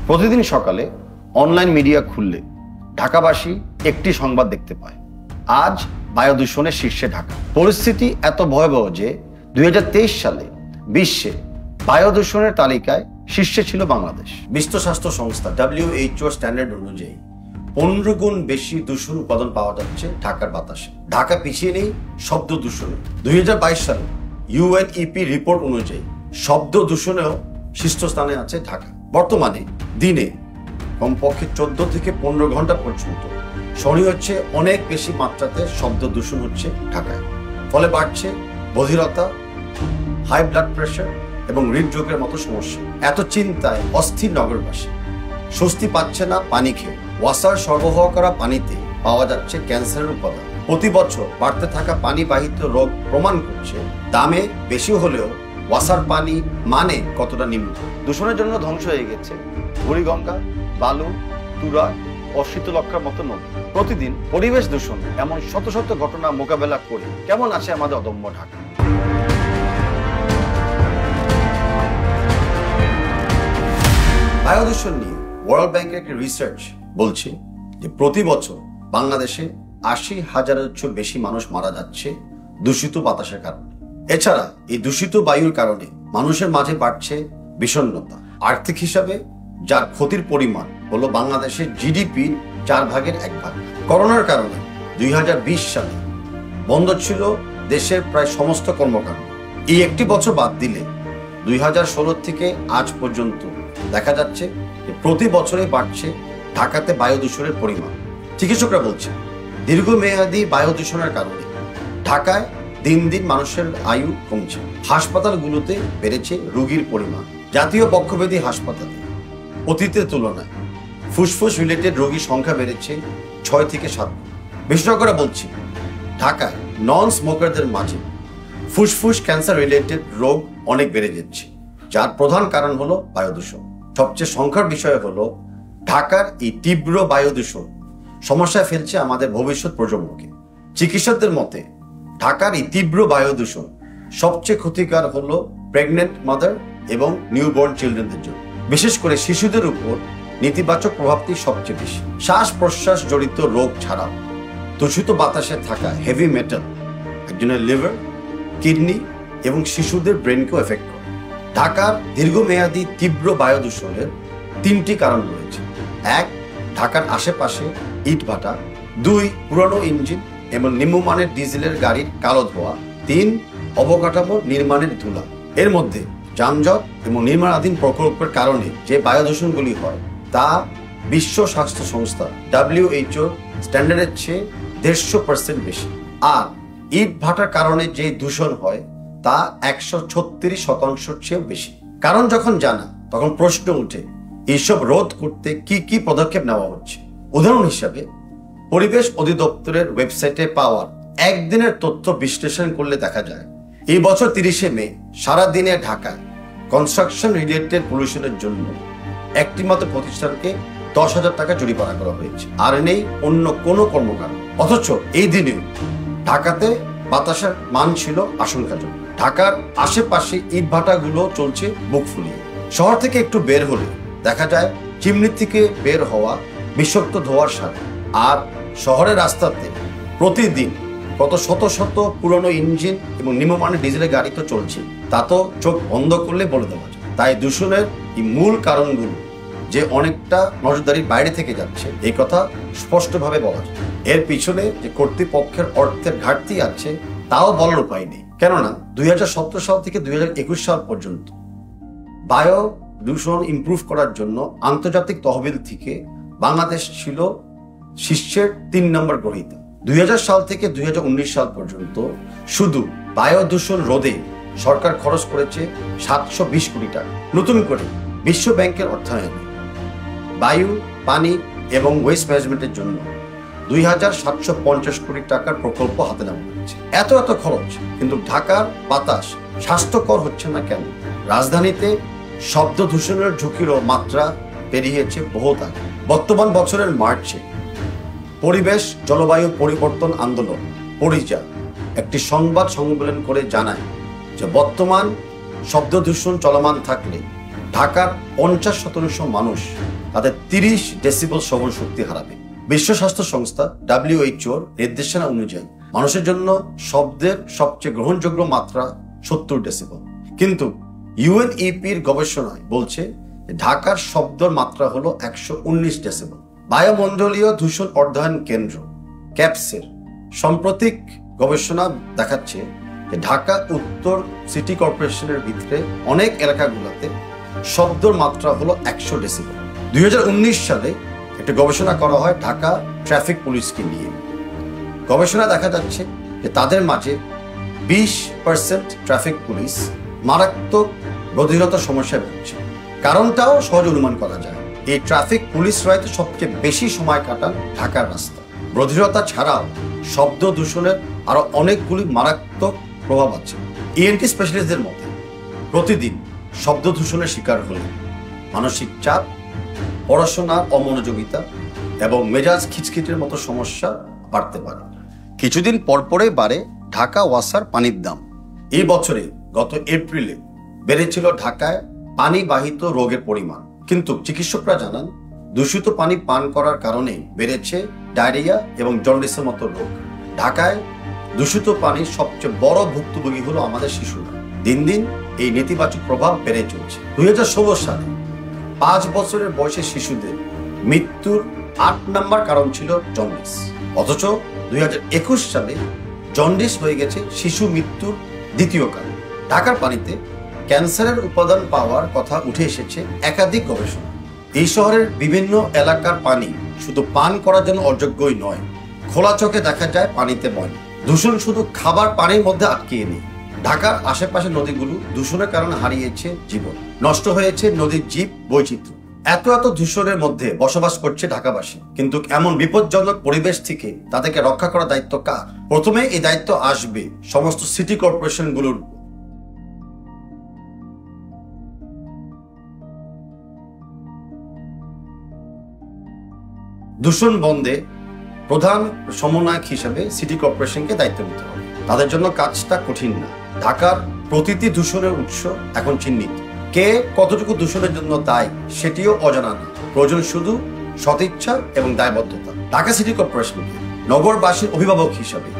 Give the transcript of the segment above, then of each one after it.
প্রতিদিন সকালে online media খুললে ঢাকাবাসী একটি সংবাদ দেখতে পায়, আজ বায়ু দূষণের শীর্ষে ঢাকা। পরিস্থিতি এত ভয়াবহ যে 2023 সালে বিশ্বে বায়ু দূষণের তালিকায় শীর্ষে ছিল বাংলাদেশ। বিশ্ব স্বাস্থ্য সংস্থা WHO স্ট্যান্ডার্ড অনুযায়ী 15 গুণ বেশি দূষণ উপাদান পাওয়া যাচ্ছে ঢাকার বাতাসে। ঢাকা পিছিয়ে নেই শব্দ দূষণে। 2022 সালে UNEP রিপোর্ট অনুযায়ী শব্দ দূষণেও শীর্ষস্থানে আছে ঢাকা। বর্তমানে দিনে কমপক্ষে 14 থেকে 15 ঘন্টা পর্যন্ত শনি হচ্ছে অনেক বেশি মাত্রাতে শব্দ দূষণ হচ্ছে ঢাকায়। ফলে বাড়ছে বধিরতা, হাই ব্লাড প্রেশার এবং হৃদরোগের মতো সমস্যা। এত চিন্তায় অস্থির নগরবাসী স্বস্তি পাচ্ছে না পানি খেয়ে। ওয়াসার সরবরাহ করা পানিতে পাওয়া যাচ্ছে ক্যান্সারের উপাদান। প্রতি বছর বাড়তে থাকা পানিবাহিত রোগ প্রমাণ করছে দামে বেশি হলেও ওয়াসার পানি মানে কতটা নিম্ন। দূষণের জন্য ধ্বংস হয়ে গেছে বুড়িগঙ্গা, বালু, তুরা ও শীতলক্ষার মতো নদী। প্রতিদিন পরিবেশ দূষণ এমন শত শত ঘটনা মোকাবেলা করে কেমন আছে আমাদের অদম্য ঢাকা। বায়ু দূষণ নিয়ে ওয়ার্ল্ড ব্যাংকের একটি রিসার্চ বলছে যে প্রতি বছর বাংলাদেশে 80,000-এর চেয়ে বেশি মানুষ মারা যাচ্ছে দূষিত বাতাসের কারণে। এছাড়া এই দূষিত বায়ুর কারণে মানুষের মাঝে বাড়ছে বিষণ্ণতা। আর্থিক হিসাবে যার ক্ষতির পরিমাণ হলো বাংলাদেশের GDP-র 1/4 করোনার কারণে 2020 সালে বন্ধ ছিল দেশের প্রায় সমস্ত কর্মকাণ্ড। এই একটি বছর বাদ দিলে 2016 থেকে আজ পর্যন্ত দেখা যাচ্ছে যে প্রতি বছরে বাড়ছে ঢাকাতে বায়ু দূষণের পরিমাণ। চিকিৎসকরা বলছে দীর্ঘমেয়াদী বায়ু দূষণের কারণে ঢাকায় দিন দিন মানুষের আয়ু কমছে। হাসপাতালগুলোতে বেড়েছে রোগীর পরিমাণ। জাতীয় বক্ষব্যাধি হাসপাতালে অতীতের তুলনায় ফুসফুস রিলেটেড রোগীর সংখ্যা বেড়েছে 6 থেকে 7। বিশেষজ্ঞরা বলছে ঢাকায় নন স্মোকারদের মাঝে ফুসফুস ক্যান্সার রিলেটেড রোগ অনেক বেড়ে যাচ্ছে, যার প্রধান কারণ হলো বায়ু দূষণ। সবচেয়ে সংখ্যার বিষয় হলো ঢাকার এই তীব্র বায়ু দূষণ সমস্যায় ফেলছে আমাদের ভবিষ্যৎ প্রজন্মকে। চিকিৎসকদের মতে ঢাকার এই তীব্র বায়ু দূষণ সবচেয়ে ক্ষতিকর হলো প্রেগনেন্ট মাদার এবং নিউবর্ন চিলড্রেনদের জন্য। বিশেষ করে শিশুদের উপর নেতিবাচক প্রভাবটি সবচেয়ে বেশি। শ্বাস প্রশ্বাস জড়িত রোগ ছাড়াও দূষিত বাতাসে থাকা হেভি মেটাল একজনের লিভার, কিডনি এবং শিশুদের ব্রেনকেও এফেক্ট করে। ঢাকার দীর্ঘমেয়াদী তীব্র বায়ু দূষণের 3টি কারণ রয়েছে। 1, ঢাকার আশেপাশে ইটভাটা। 2, পুরনো ইঞ্জিন এবং নিম্নমানের ডিজেলের গাড়ির কালো ধোঁয়া। 3, অবকাঠামো নির্মাণের ধুলা। এর মধ্যে যানজট এবং নির্মাণাধীন প্রকল্পের কারণে যে বায়ু দূষণগুলি হয় তা বিশ্ব স্বাস্থ্য সংস্থা WHO স্ট্যান্ডার্ডের চেয়ে 150% বেশি। আর ইট ভাটার কারণে যে দূষণ হয় তা 136% চেয়েও বেশি। কারণ যখন জানা তখন প্রশ্ন উঠে এইসব রোধ করতে কি কি পদক্ষেপ নেওয়া হচ্ছে। উদাহরণ হিসাবে পরিবেশ অধিদপ্তরের ওয়েবসাইটে পাওয়া একদিনের তথ্য বিশ্লেষণ করলে দেখা যায় এই বছর 30শে মে সারা দিনে ঢাকায় কনস্ট্রাকশন রিলেটেড পলিউশনের জন্য একটি মাত্র প্রতিষ্ঠানকে 10,000 টাকা জরিমানা করা হয়েছে, আর নেই অন্য কোনো কর্মকাণ্ড। অথচ এই দিনেও ঢাকাতে বাতাসের মান ছিল আশঙ্কাজনক। ঢাকার আশেপাশে ইটভাটাগুলো চলছে বুক ফুলিয়ে। শহর থেকে একটু বের হলে দেখা যায় চিমনি থেকে বের হওয়া বিষাক্ত ধোঁয়ার সাথে। আর শহরের রাস্তাতে প্রতিদিন কত শত শত পুরনো ইঞ্জিন এবং নিম্নমানের ডিজেলের গাড়ি তো চলছে, তা তো চোখ বন্ধ করলে বলে দেওয়া যায়। তাই দূষণের এই মূল কারণগুলো যে অনেকটা নজরদারির বাইরে থেকে যাচ্ছে এই কথা স্পষ্টভাবে বলা যায়। এর পিছনে যে কর্তৃপক্ষের অর্থের ঘাটতি আছে তাও বলার উপায় নেই। কেননা 2017 সাল থেকে 2021 সাল পর্যন্ত বায়ু দূষণ ইমপ্রুভ করার জন্য আন্তর্জাতিক তহবিল থেকে বাংলাদেশ ছিল শীর্ষের 3 নম্বর গ্রহীতা। 2000 সাল থেকে 2019 সাল পর্যন্ত শুধু বায়ু দূষণ রোধে সরকার খরচ করেছে 720 কোটি টাকা। নতুন করে বিশ্ব ব্যাংকের অর্থায়নে বায়ু, পানি এবং ওয়েস্ট ম্যানেজমেন্টের জন্য 2750 কোটি টাকার প্রকল্প হাতে নেওয়া হয়েছে। এত খরচ, কিন্তু ঢাকার বাতাস স্বাস্থ্যকর হচ্ছে না কেন? রাজধানীতে শব্দ দূষণের ঝুঁকিরও মাত্রা পেরিয়েছে বহুত আগে। বর্তমান বছরের মার্চে পরিবেশ জলবায়ু পরিবর্তন আন্দোলন পরিজা একটি সংবাদ সম্মেলন করে জানায় যে বর্তমান শব্দ দূষণ চলমান থাকলে ঢাকার 50% মানুষ তাদের 30 ডেসিবেল শ্রবণ শক্তি হারাবে। বিশ্ব স্বাস্থ্য সংস্থা WHO নির্দেশনা অনুযায়ী মানুষের জন্য শব্দের সবচেয়ে গ্রহণযোগ্য মাত্রা 70 ডেসিবেল, কিন্তু UNEPর গবেষণায় বলছে ঢাকার শব্দের মাত্রা হলো 119 ডেসিবেল। বায়ুমণ্ডলীয় দূষণ অধ্যয়ন কেন্দ্র ক্যাপসের সাম্প্রতিক গবেষণা দেখাচ্ছে যে ঢাকা উত্তর সিটি কর্পোরেশনের ভিতরে অনেক এলাকাগুলোতে শব্দের মাত্রা হলো 100 ডেসিবেল। 2019 সালে একটা গবেষণা করা হয় ঢাকা ট্রাফিক পুলিশকে নিয়ে। গবেষণা দেখা যাচ্ছে যে তাদের মাঝে 20% ট্রাফিক পুলিশ মারাত্মক বধিরতা সমস্যায় ভুগছে। কারণটাও সহজ অনুমান করা যায়, এই ট্রাফিক পুলিশরাই তো সবচেয়ে বেশি সময় কাটান ঢাকার রাস্তা। বধিরতা ছাড়াও শব্দ দূষণের আরো অনেকগুলি মারাত্মক প্রভাব আছে। ENT স্পেশালিস্টদের মতে প্রতিদিন শব্দ দূষণের শিকার হলে মানসিক চাপ, পড়াশোনার অমনোযোগিতা এবং মেজাজ খিচখিচের মতো সমস্যা বাড়তে পারে। কিছুদিন পরপরে বাড়ে ঢাকা ওয়াসার পানির দাম। এই বছরে গত এপ্রিলে বেড়েছিল ঢাকায় পানিবাহিত রোগের পরিমাণ, কিন্তু চিকিৎসকরা জানান দূষিত পানি পান করার কারণে বেড়েছে ডায়রিয়া এবং জন্ডিসের মতো রোগ। ঢাকায় দূষিত পানির সবচেয়ে বড় ভুক্তভোগী হলো আমাদের শিশুরা। দিন দিন এই নেতিবাচক প্রভাব বেড়ে চলছে। 2016 সালে 5 বছরের বয়সের শিশুদের মৃত্যুর 8 নম্বর কারণ ছিল জন্ডিস, অথচ 2021 সালে জন্ডিস হয়ে গেছে শিশু মৃত্যুর দ্বিতীয় কারণ। ঢাকার পানিতে ক্যান্সারের উপাদান পাওয়ার কথা উঠে এসেছে একাধিক গবেষণা। এই শহরের বিভিন্ন এলাকার পানি শুধু পান করার জন্য অযোগ্যই নয়, খোলা চোখে দেখা যায় পানিতে ময়লা। দূষণ শুধু খাবার পানির মধ্যে আটকিয়ে নেই, ঢাকার আশেপাশের নদীগুলো দূষণের কারণে হারিয়েছে জীবন, নষ্ট হয়েছে নদীর জীব বৈচিত্র্য। এত দূষণের মধ্যে বসবাস করছে ঢাকাবাসী, কিন্তু এমন বিপজ্জনক পরিবেশ থেকে তাদেরকে রক্ষা করার দায়িত্ব কার? প্রথমে এই দায়িত্ব আসবে সমস্ত সিটি কর্পোরেশনগুলোর। দূষণ বন্ধে প্রধান সমন্বয়ক হিসেবে সিটি কর্পোরেশনকে দায়িত্ব নিতে হবে। তাদের জন্য কাজটা কঠিন না। ঢাকার প্রতিটি দূষণের উৎস এখন চিহ্নিত, কে কতটুকু দূষণের জন্য দায়ী সেটিও অজানা না। প্রয়োজন শুধু সদিচ্ছা এবং দায়বদ্ধতা। ঢাকা সিটি কর্পোরেশনকে নগরবাসীর অভিভাবক হিসাবে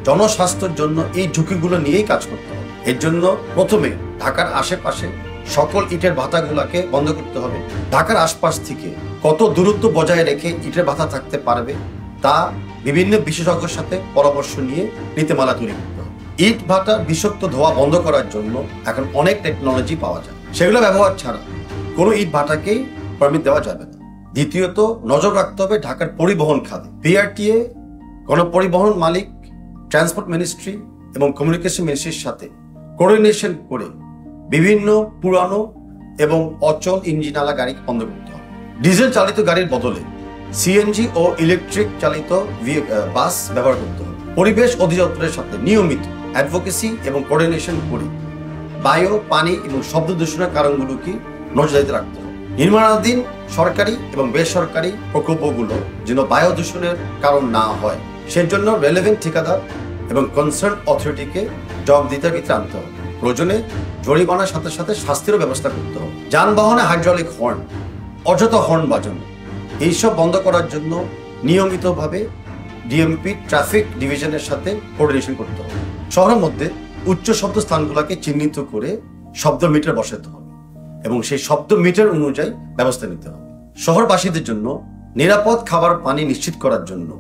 জনস্বাস্থ্যের জন্য এই ঝুঁকিগুলো নিয়েই কাজ করতে হবে। এর জন্য প্রথমে ঢাকার আশেপাশে সকল ইটের ভাটাগুলোকে বন্ধ করতে হবে। ঢাকার আশপাশ থেকে কত দূরত্ব বজায় রেখে ইটের ভাটা থাকতে পারবে তা বিভিন্ন বিশেষজ্ঞের সাথে পরামর্শ নিয়ে নীতিমালা তৈরি করতে হবে। ইট ভাটা বিষাক্ত ধোয়া বন্ধ করার জন্য এখন অনেক টেকনোলজি পাওয়া যায়, সেগুলো ব্যবহার ছাড়া কোনো ইট ভাটাকেই পারমিট দেওয়া যাবে না। দ্বিতীয়ত, নজর রাখতে হবে ঢাকার পরিবহন খাতে। PRTA, গণপরিবহন মালিক, ট্রান্সপোর্ট মিনিস্ট্রি এবং কমিউনিকেশন মিনিস্ট্রির সাথে কোঅর্ডিনেশন করে বিভিন্ন পুরানো এবং অচল ইঞ্জিনওয়ালা গাড়ি বন্ধ করতে হবে। ডিজেল চালিত গাড়ির বদলে CNG ও ইলেকট্রিক চালিত বাস ব্যবহার করতে হবে। পরিবেশ অধিদপ্তরের সাথে নিয়মিত অ্যাডভোকেসি এবং কোঅর্ডিনেশন করে বায়ু, পানি এবং শব্দ দূষণের কারণগুলোকে নজরদারিতে রাখতে হবে। নির্মাণাধীন সরকারি এবং বেসরকারি প্রকল্পগুলো যেন বায়ু দূষণের কারণ না হয় সেজন্য রেলেভেন্ট ঠিকাদার এবং কনসার্ন অথরিটিকে জবাবদিহিতার ভিতরে আনতে হবে। প্রয়োজনে জরিমানার সাথে সাথে শাস্তিরও ব্যবস্থা করতে হবে। যানবাহনে হাইড্রোলিক হর্ন, অযথা হর্ন বাজানো, এইসব বন্ধ করার জন্য নিয়মিতভাবে DMP ট্রাফিক ডিভিশনের সাথে কোঅর্ডিনেশন করতে হবে। শহরের মধ্যে উচ্চ শব্দ স্থানগুলোকে চিহ্নিত করে শব্দ মিটার বসাতে হবে এবং সেই শব্দ মিটার অনুযায়ী ব্যবস্থা নিতে হবে। শহরবাসীদের জন্য নিরাপদ খাবার পানি নিশ্চিত করার জন্য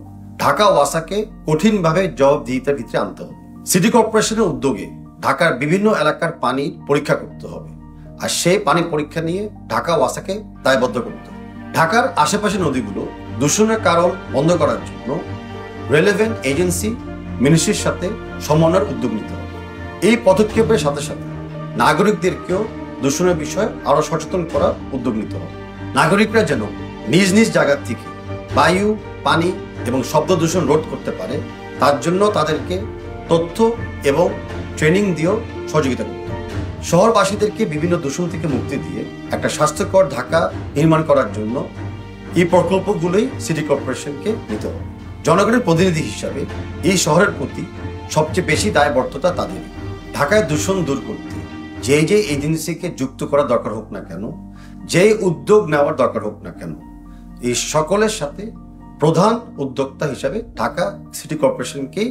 ঢাকা ওয়াসাকে কঠিনভাবে জবাবদিহিতার ভিতরে আনতে হবে। সিটি কর্পোরেশনের উদ্যোগে ঢাকার বিভিন্ন এলাকার পানি পরীক্ষা করতে হবে, আর সেই পানি পরীক্ষা নিয়ে ঢাকা ওয়াসাকে দায়বদ্ধ করতে হবে। ঢাকার আশেপাশের নদীগুলো দূষণের কারণ বন্ধ করার জন্য রেলেভেন্ট এজেন্সি, মিনিস্ট্রির সাথে সমন্বয়ের উদ্যোগ নিতে হবে। এই পদক্ষেপের সাথে সাথে নাগরিকদেরকেও দূষণের বিষয়ে আরো সচেতন করার উদ্যোগ নিতে হবে। নাগরিকরা যেন নিজ নিজ জায়গা থেকে বায়ু, পানি এবং শব্দ দূষণ রোধ করতে পারে তার জন্য তাদেরকে তথ্য এবং ট্রেনিং দিয়েও সহযোগিতা করতে হবে। শহরবাসীদেরকে বিভিন্ন দূষণ থেকে মুক্তি দিয়ে একটা স্বাস্থ্যকর ঢাকা নির্মাণ করার জন্য এই প্রকল্পগুলোই সিটি কর্পোরেশনকে নিতে হবে। জনগণের প্রতিনিধি হিসাবে এই শহরের প্রতি সবচেয়ে বেশি দায়বদ্ধতা তাদেরই। ঢাকায় দূষণ দূর করতে যে যে এজেন্সিকে যুক্ত করা দরকার হোক না কেন, যে উদ্যোগ নেওয়ার দরকার হোক না কেন, এই সকলের সাথে প্রধান উদ্যোক্তা হিসাবে ঢাকা সিটি কর্পোরেশনকেই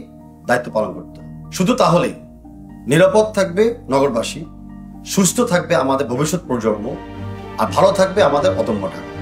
দায়িত্ব পালন করতে হবে। শুধু তাহলেই নিরাপদ থাকবে নগরবাসী, সুস্থ থাকবে আমাদের ভবিষ্যৎ প্রজন্ম, আর ভালো থাকবে আমাদের অদম্য ঢাকা।